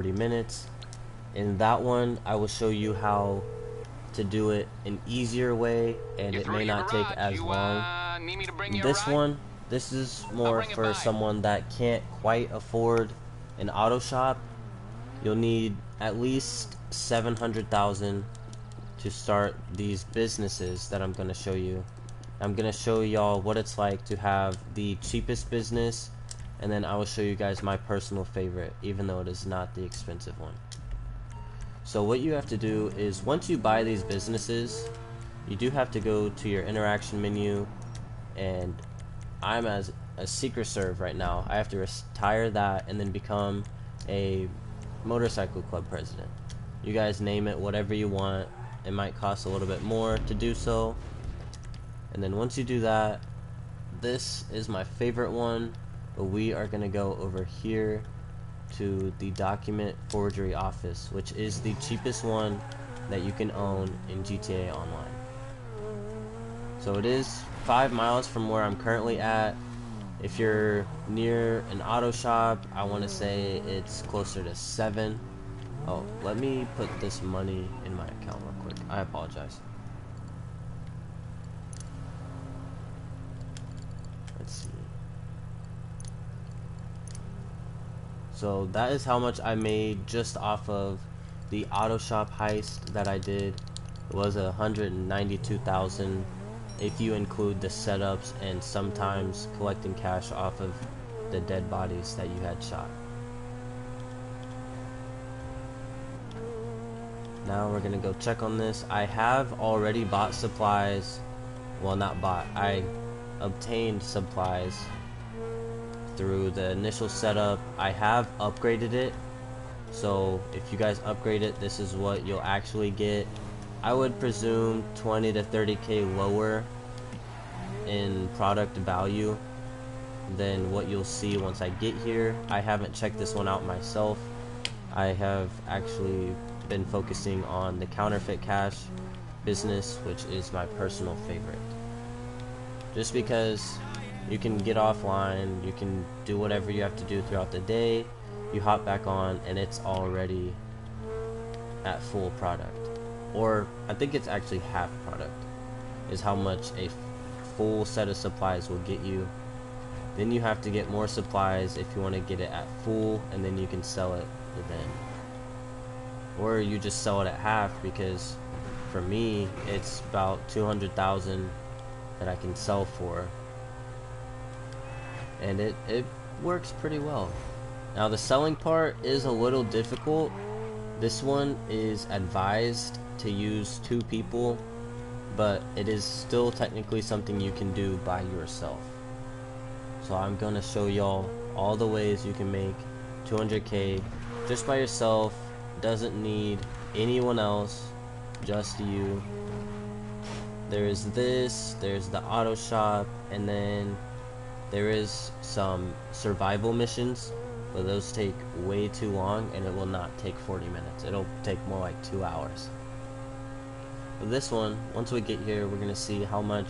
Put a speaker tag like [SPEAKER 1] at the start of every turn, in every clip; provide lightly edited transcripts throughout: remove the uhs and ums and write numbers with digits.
[SPEAKER 1] 30 minutes. In that one, I will show you how to do it an easier way, and
[SPEAKER 2] You're
[SPEAKER 1] it
[SPEAKER 2] through
[SPEAKER 1] may
[SPEAKER 2] at your
[SPEAKER 1] not take
[SPEAKER 2] garage.
[SPEAKER 1] as
[SPEAKER 2] You
[SPEAKER 1] long.
[SPEAKER 2] need me to bring you a
[SPEAKER 1] This
[SPEAKER 2] ride?
[SPEAKER 1] one, this is
[SPEAKER 2] I'll
[SPEAKER 1] more
[SPEAKER 2] bring it
[SPEAKER 1] for
[SPEAKER 2] by.
[SPEAKER 1] someone that can't quite afford an auto shop. You'll need at least 700,000 to start these businesses that I'm going to show you. I'm going to show y'all what it's like to have the cheapest business, and then I will show you guys my personal favorite, even though it is not the expensive one. So what you have to do is, once you buy these businesses, you do have to go to your interaction menu, and I'm as a secret serve right now. I have to retire that and then become a motorcycle club president. You guys name it whatever you want. It might cost a little bit more to do so. And then once you do that, this is my favorite one, but we are going to go over here to the document forgery office, which is the cheapest one that you can own in GTA Online. So it is 5 miles from where I'm currently at. If you're near an auto shop, I want to say it's closer to 7. Oh, let me put this money in my account real quick. I apologize. Let's see. So that is how much I made just off of the auto shop heist that I did. It was 192,000 if you include the setups and sometimes collecting cash off of the dead bodies that you had shot. Now we're gonna go check on this. I have already bought supplies. Well, not bought. I obtained supplies through the initial setup. I have upgraded it. So if you guys upgrade it, this is what you'll actually get. I would presume 20 to 30k lower in product value than what you'll see once I get here. I haven't checked this one out myself. I have actually been focusing on the counterfeit cash business, which is my personal favorite. Just because you can get offline, you can do whatever you have to do throughout the day, you hop back on and it's already at full product. Or I think it's actually half product is how much a full set of supplies will get you. Then you have to get more supplies if you want to get it at full, and then you can sell it then. Or you just sell it at half, because for me it's about 200,000 that I can sell for, and it works pretty well. Now the selling part is a little difficult. This one is advised to use 2 people, but it is still technically something you can do by yourself. So I'm gonna show y'all all the ways you can make 200k just by yourself. Doesn't need anyone else, just you. There's this, there's the auto shop, and then there is some survival missions, but those take way too long, and it will not take 40 minutes. It'll take more like 2 hours. With this one, once we get here, we're gonna see how much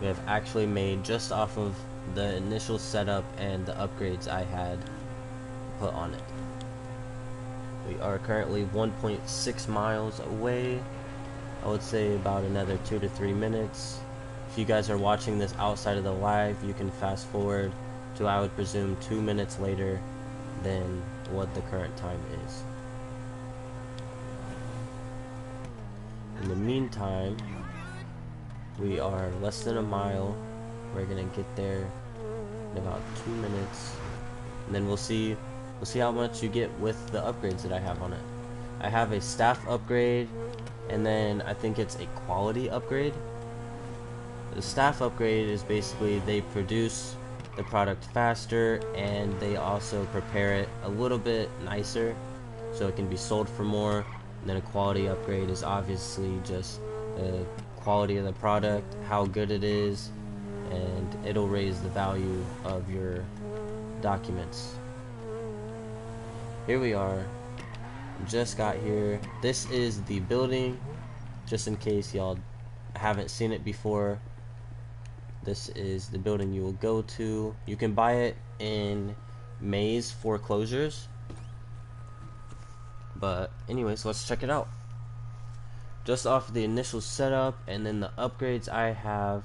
[SPEAKER 1] we have actually made just off of the initial setup and the upgrades I had put on it. We are currently 1.6 miles away. I would say about another 2 to 3 minutes. If you guys are watching this outside of the live, you can fast forward to, I would presume, 2 minutes later than what the current time is. In the meantime, we are less than a mile. We're gonna get there in about 2 minutes, and then we'll see how much you get with the upgrades that I have on it. I have a staff upgrade, and then I think it's a quality upgrade. The staff upgrade is basically they produce the product faster, and they also prepare it a little bit nicer so it can be sold for more. And then a quality upgrade is obviously just the quality of the product, how good it is, and it'll raise the value of your documents. Here we are, just got here. This is the building, just in case y'all haven't seen it before. This is the building you will go to. You can buy it in Maze foreclosures. But anyways, let's check it out. Just off the initial setup and then the upgrades I have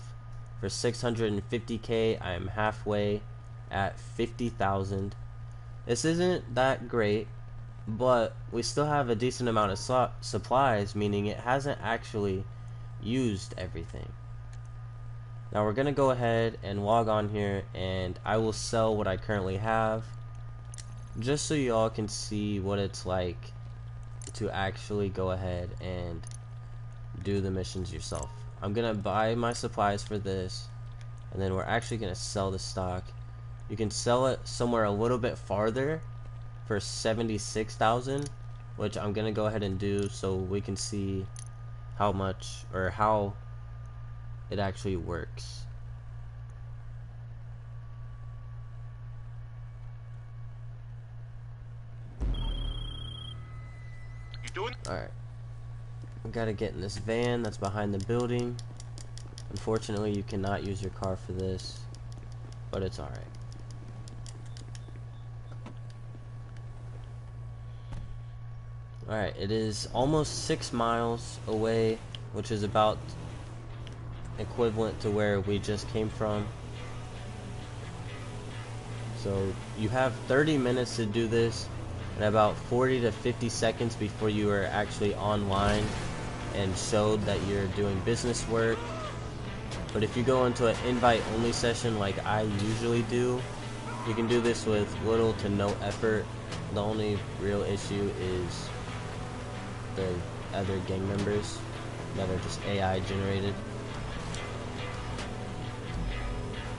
[SPEAKER 1] for 650k, I am halfway at 50,000. This isn't that great, but we still have a decent amount of supplies, meaning it hasn't actually used everything. Now we're gonna go ahead and log on here, and I will sell what I currently have just so you all can see what it's like to actually go ahead and do the missions yourself. I'm gonna buy my supplies for this, and then we're actually gonna sell the stock. You can sell it somewhere a little bit farther for 76,000, which I'm gonna go ahead and do so we can see how much or how it actually works.
[SPEAKER 2] You doing?
[SPEAKER 1] Alright, we gotta get in this van that's behind the building. Unfortunately, you cannot use your car for this, but it's alright. Alright, it is almost 6 miles away, which is about equivalent to where we just came from. So you have 30 minutes to do this, and about 40 to 50 seconds before you are actually online and showed that you're doing business work. But if you go into an invite only session like I usually do, you can do this with little to no effort. The only real issue is the other gang members that are just AI generated.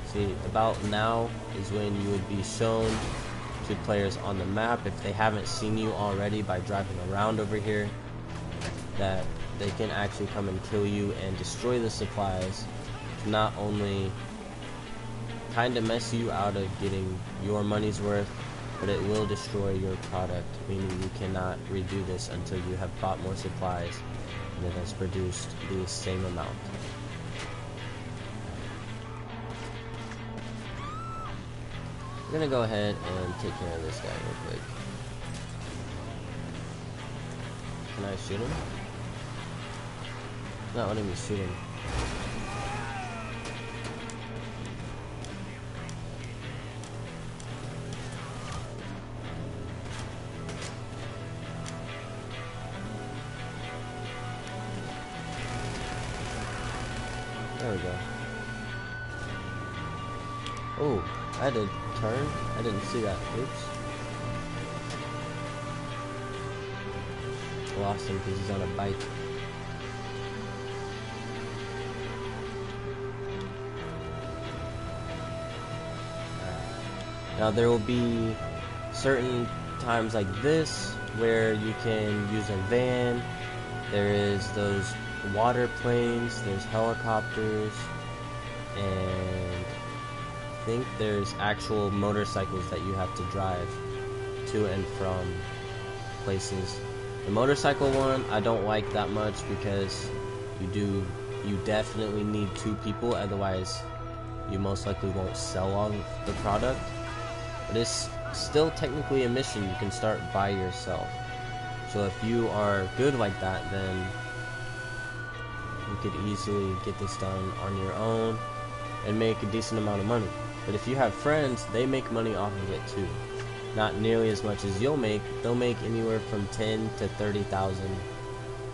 [SPEAKER 1] See, about now is when you would be shown to players on the map, if they haven't seen you already by driving around over here, that they can actually come and kill you and destroy the supplies to not only kind of mess you out of getting your money's worth, but it will destroy your product, meaning you cannot redo this until you have bought more supplies and it has produced the same amount. We're gonna go ahead and take care of this guy real quick. Can I shoot him? Not letting me shoot him. There we go. Oh, I had to turn. I didn't see that. Oops. Lost him because he's on a bike. Now there will be certain times like this where you can use a van. There is those water planes, there's helicopters, and I think there's actual motorcycles that you have to drive to and from places. The motorcycle one I don't like that much because you definitely need 2 people, otherwise you most likely won't sell all of the product. But it's still technically a mission you can start by yourself. So if you are good like that, then you could easily get this done on your own and make a decent amount of money. But if you have friends, they make money off of it too. Not nearly as much as you'll make. They'll make anywhere from 10 to 30,000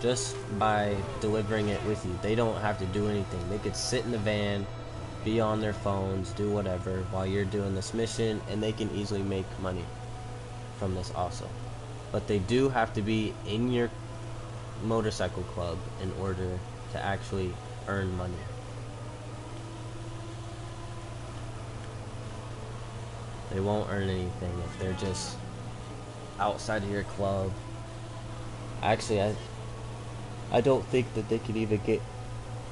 [SPEAKER 1] just by delivering it with you. They don't have to do anything. They could sit in the van, be on their phones, do whatever while you're doing this mission, and they can easily make money from this also. But they do have to be in your motorcycle club in order to actually earn money. They won't earn anything if they're just outside of your club. Actually, I don't think that they could even get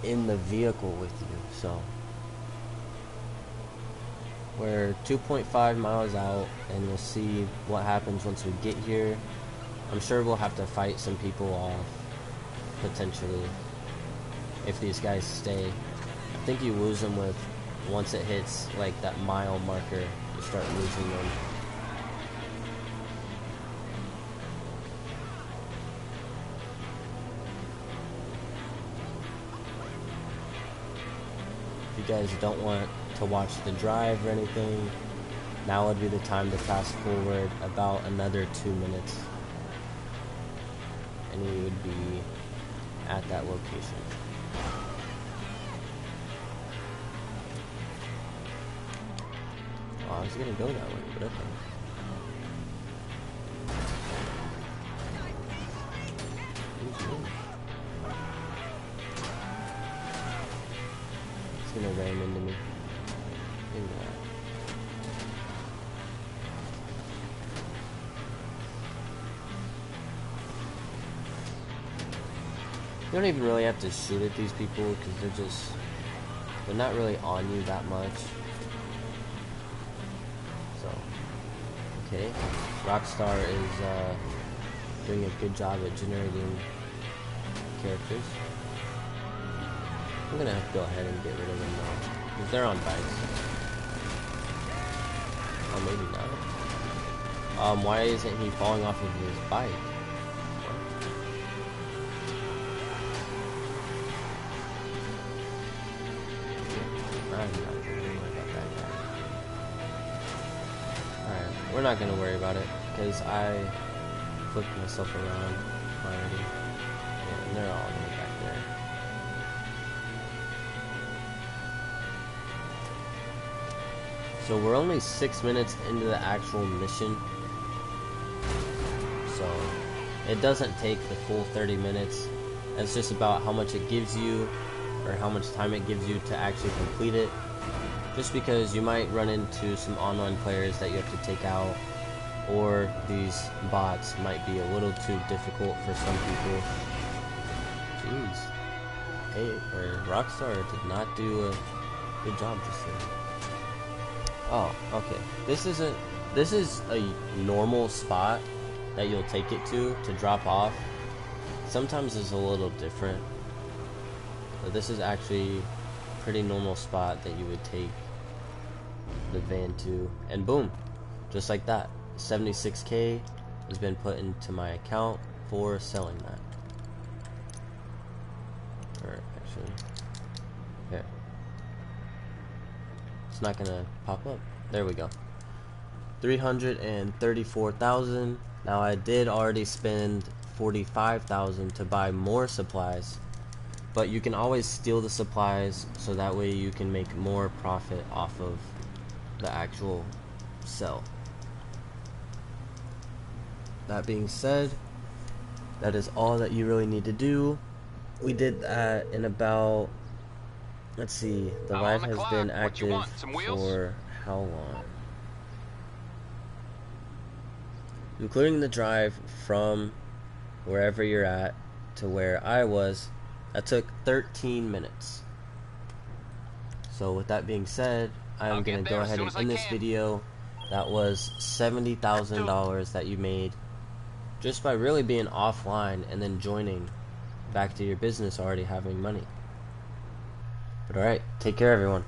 [SPEAKER 1] in the vehicle with you. So we're 2.5 miles out, and we'll see what happens once we get here. I'm sure we'll have to fight some people off, potentially, if these guys stay. I think you lose them with, once it hits like that mile marker, you start losing them. you guys don't want to watch the drive or anything, now would be the time to fast forward about another 2 minutes, and you would be at that location. Oh, I was gonna go that way, but okay. It's gonna ram into me. You don't even really have to shoot at these people because they're not really on you that much. So, okay, Rockstar is doing a good job at generating characters. I'm gonna have to go ahead and get rid of them now because they're on bikes. Oh, maybe not. Why isn't he falling off of his bike? Alright, we're not gonna worry about it because I flipped myself around already. Yeah, and they're all the way back there. So we're only 6 minutes into the actual mission. So it doesn't take the full 30 minutes. It's just about how much it gives you, or how much time it gives you to actually complete it. Just because you might run into some online players that you have to take out, or these bots might be a little too difficult for some people. Jeez. Hey, Rockstar did not do a good job just there. Oh, okay. This is a normal spot that you'll take it to drop off. Sometimes it's a little different. But this is actually a pretty normal spot that you would take the van to, and boom, just like that, 76K has been put into my account for selling that. Or actually, here, it's not gonna pop up. There we go. 334,000. Now I did already spend 45,000 to buy more supplies, but you can always steal the supplies so that way you can make more profit off of the actual sell. That being said, that is all that you really need to do. We did that in about, let's see, the live has been active for how long? Including the drive from wherever you're at to where I was, that took 13 minutes. So with that being said, I'm going to go ahead and end this video. That was $70,000 that you made just by really being offline and then joining back to your business already having money. But alright, take care everyone.